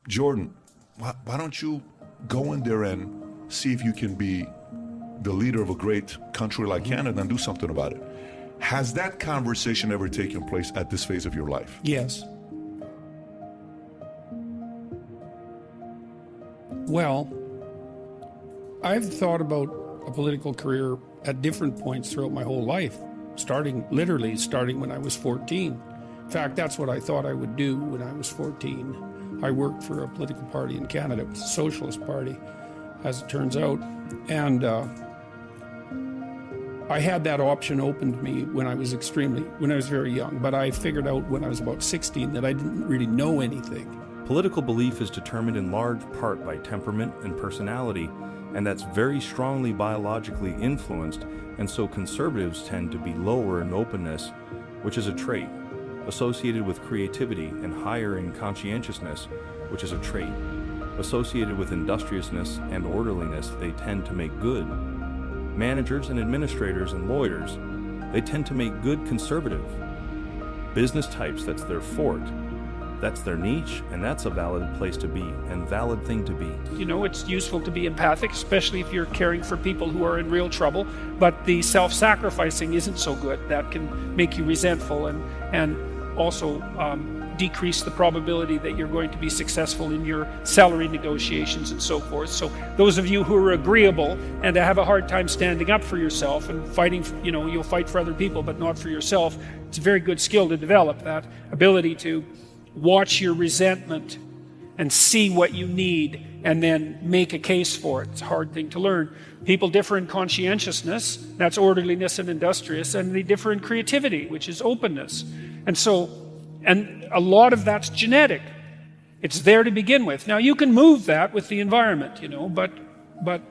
Jordan, why don't you go in there and see if you can be the leader of a great country like Canada and do something about it? Has that conversation ever taken place at this phase of your life? Yes. Well, I've thought about a political career at different points throughout my whole life, literally starting when I was 14. In fact, that's what I thought I would do when I was 14. I worked for a political party in Canada. It was a socialist party, as it turns out. And I had that option open to me when I was very young. But I figured out when I was about 16 that I didn't really know anything. Political belief is determined in large part by temperament and personality, and that's very strongly biologically influenced, and so conservatives tend to be lower in openness, which is a trait, associated with creativity, and higher in conscientiousness, which is a trait. Associated with industriousness and orderliness, they tend to make good. Managers and administrators and lawyers, they tend to make good conservative. Business types, that's their forte. That's their niche, and that's a valid place to be and valid thing to be. You know, it's useful to be empathic, especially if you're caring for people who are in real trouble, but the self-sacrificing isn't so good. That can make you resentful and also decrease the probability that you're going to be successful in your salary negotiations and so forth. So those of you who are agreeable and have a hard time standing up for yourself and fighting, you'll fight for other people but not for yourself. It's a very good skill to develop, that ability to watch your resentment and see what you need and then make a case for it. It's a hard thing to learn. People differ in conscientiousness, that's orderliness and industrious, and they differ in creativity, which is openness. And a lot of that's genetic. It's there to begin with. Now you can move that with the environment, but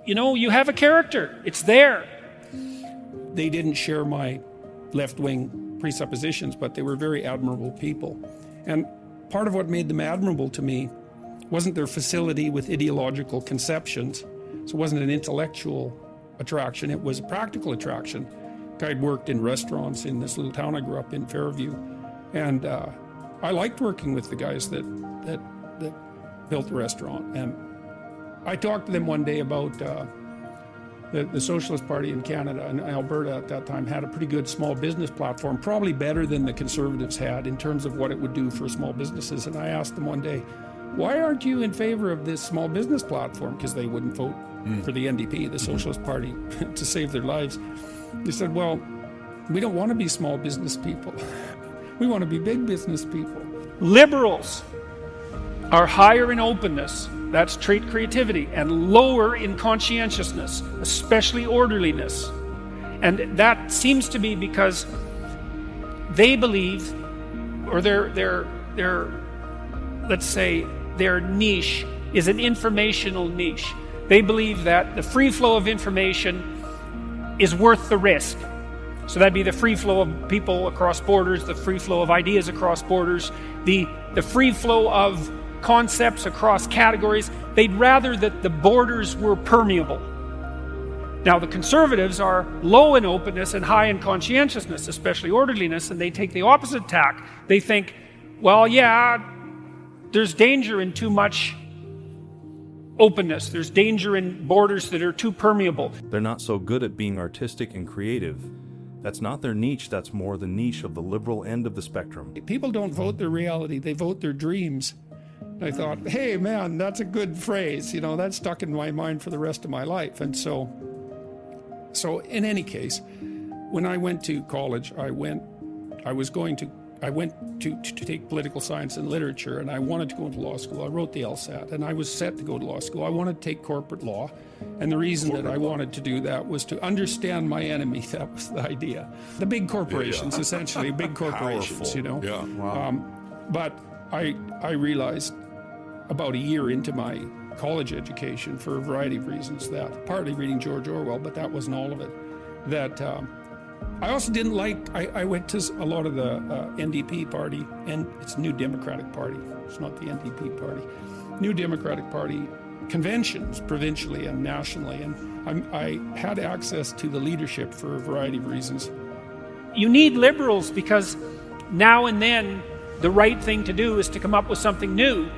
you have a character. It's there. They didn't share my left-wing presuppositions, but they were very admirable people. And part of what made them admirable to me wasn't their facility with ideological conceptions. So it wasn't an intellectual attraction, it was a practical attraction. I'd worked in restaurants in this little town I grew up in, Fairview, and I liked working with the guys that built the restaurant. And I talked to them one day about the Socialist Party in Canada, and Alberta at that time had a pretty good small business platform, probably better than the Conservatives had in terms of what it would do for small businesses. And I asked them one day, why aren't you in favor of this small business platform? Because they wouldn't vote for the NDP, the Socialist Party, to save their lives. They said, well, we don't want to be small business people. We want to be big business people. Liberals are higher in openness, that's trait creativity, and lower in conscientiousness, especially orderliness. And that seems to be because they believe, or their let's say their niche is an informational niche. They believe that the free flow of information is worth the risk. So that'd be the free flow of people across borders, the free flow of ideas across borders, the free flow of concepts across categories. They'd rather that the borders were permeable. Now the Conservatives are low in openness and high in conscientiousness, especially orderliness, and they take the opposite tack. They think, well, yeah, there's danger in too much openness. There's danger in borders that are too permeable. They're not so good at being artistic and creative. That's not their niche, that's more the niche of the liberal end of the spectrum. People don't vote their reality, they vote their dreams. I thought, hey man, that's a good phrase. That stuck in my mind for the rest of my life. And so in any case, when I went to college, I went to take political science and literature, and I wanted to go into law school. I wrote the LSAT, and I was set to go to law school. I wanted to take corporate law, and the reason that I wanted to do that was to understand my enemy. That was the idea. The big corporations, essentially, big corporations, Powerful. Yeah, wow. But I realized about a year into my college education, for a variety of reasons, that partly reading George Orwell, but that wasn't all of it, that I also didn't like, I went to a lot of the NDP party, and it's New Democratic Party, it's not the NDP party, New Democratic Party conventions, provincially and nationally, and I had access to the leadership for a variety of reasons. You need liberals because now and then the right thing to do is to come up with something new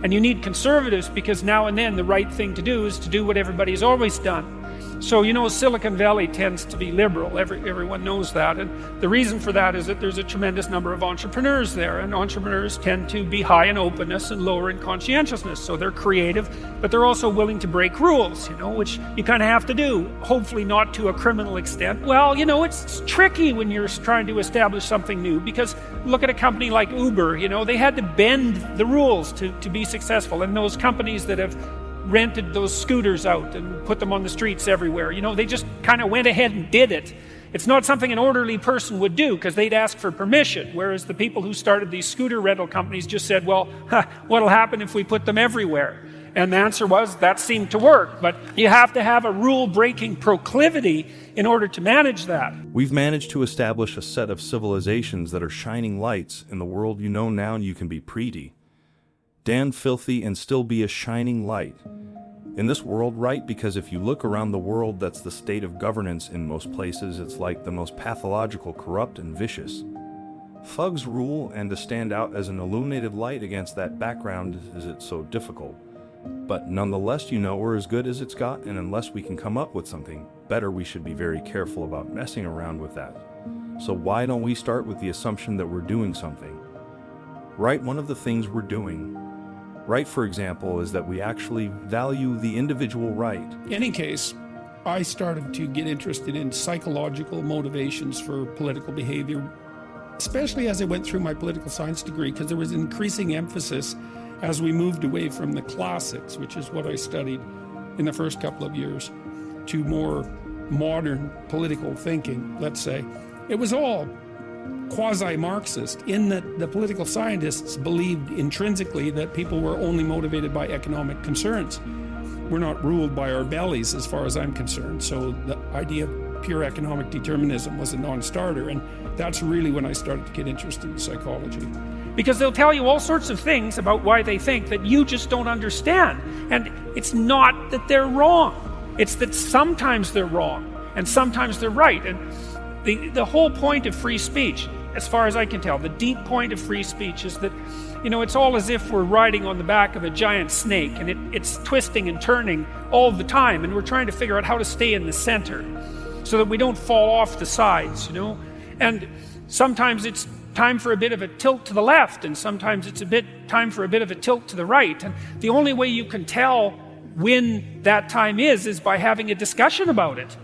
And you need conservatives because now and then the right thing to do is to do what everybody's always done. So, you know, Silicon Valley tends to be liberal. Everyone knows that. And the reason for that is that there's a tremendous number of entrepreneurs there. And entrepreneurs tend to be high in openness and lower in conscientiousness. So they're creative, but they're also willing to break rules, you know, which you kind of have to do. Hopefully not to a criminal extent. Well, you know, it's tricky when you're trying to establish something new, because look at a company like Uber, you know, they had to bend the rules to be successful. And those companies that have rented those scooters out and put them on the streets everywhere, you know, they just kind of went ahead and did it. It's not something an orderly person would do because they'd ask for permission, whereas the people who started these scooter rental companies just said, well, what'll happen if we put them everywhere? And the answer was, that seemed to work. But you have to have a rule-breaking proclivity in order to manage that. We've managed to establish a set of civilizations that are shining lights in the world you know now you can be pretty. Damn filthy and still be a shining light. In this world, right? Because if you look around the world, that's the state of governance in most places. It's like the most pathological, corrupt, and vicious. Thugs rule, and to stand out as an illuminated light against that background is it so difficult. But nonetheless, you know, we're as good as it's got, and unless we can come up with something better, we should be very careful about messing around with that. So why don't we start with the assumption that we're doing something? Right, one of the things we're doing, right, for example, is that we actually value the individual right. In any case, I started to get interested in psychological motivations for political behavior, especially as I went through my political science degree, because there was increasing emphasis as we moved away from the classics, which is what I studied in the first couple of years, to more modern political thinking, let's say. It was all quasi-Marxist in that the political scientists believed intrinsically that people were only motivated by economic concerns. We're not ruled by our bellies as far as I'm concerned, so the idea of pure economic determinism was a non-starter, and that's really when I started to get interested in psychology. Because they'll tell you all sorts of things about why they think that you just don't understand. And it's not that they're wrong. It's that sometimes they're wrong and sometimes they're right. And the whole point of free speech, as far as I can tell, the deep point of free speech is that, you know, it's all as if we're riding on the back of a giant snake, and it's twisting and turning all the time, and we're trying to figure out how to stay in the center so that we don't fall off the sides, you know. And sometimes it's time for a bit of a tilt to the left, and sometimes it's time for a bit of a tilt to the right. And the only way you can tell when that time is by having a discussion about it.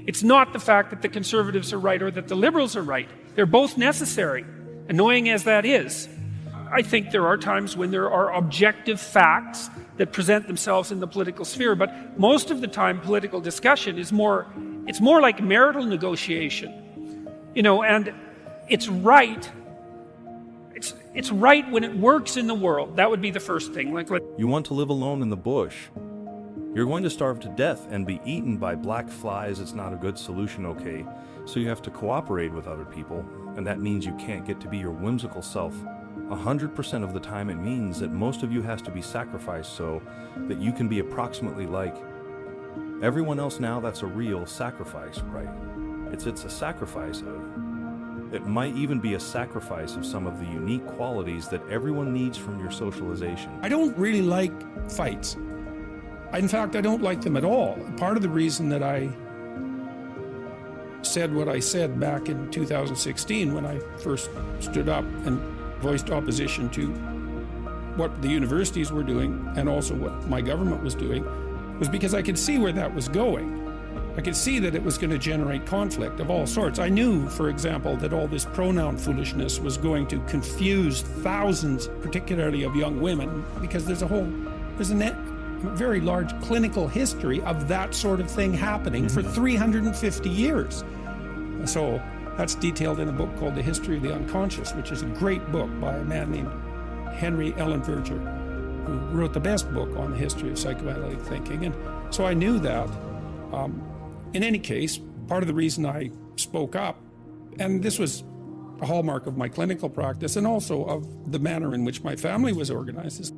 It's not the fact that the conservatives are right or that the liberals are right. They're both necessary, annoying as that is. I think there are times when there are objective facts that present themselves in the political sphere, but most of the time political discussion is more like marital negotiation. You know, and it's right. It's right when it works in the world. That would be the first thing. Like you want to live alone in the bush. You're going to starve to death and be eaten by black flies. It's not a good solution, okay? So you have to cooperate with other people, and that means you can't get to be your whimsical self. 100% of the time it means that most of you has to be sacrificed so that you can be approximately like everyone else. Now that's a real sacrifice, right? It's a sacrifice of, it might even be a sacrifice of some of the unique qualities that everyone needs from your socialization. I don't really like fights. In fact, I don't like them at all. Part of the reason that I said what I said back in 2016 when I first stood up and voiced opposition to what the universities were doing and also what my government was doing was because I could see where that was going. I could see that it was going to generate conflict of all sorts. I knew, for example, that all this pronoun foolishness was going to confuse thousands, particularly of young women, because there's a very large clinical history of that sort of thing happening for 350 years. So that's detailed in a book called The History of the Unconscious, which is a great book by a man named Henry Ellenberger, who wrote the best book on the history of psychoanalytic thinking. And so I knew that. In any case, part of the reason I spoke up, and this was a hallmark of my clinical practice and also of the manner in which my family was organized, is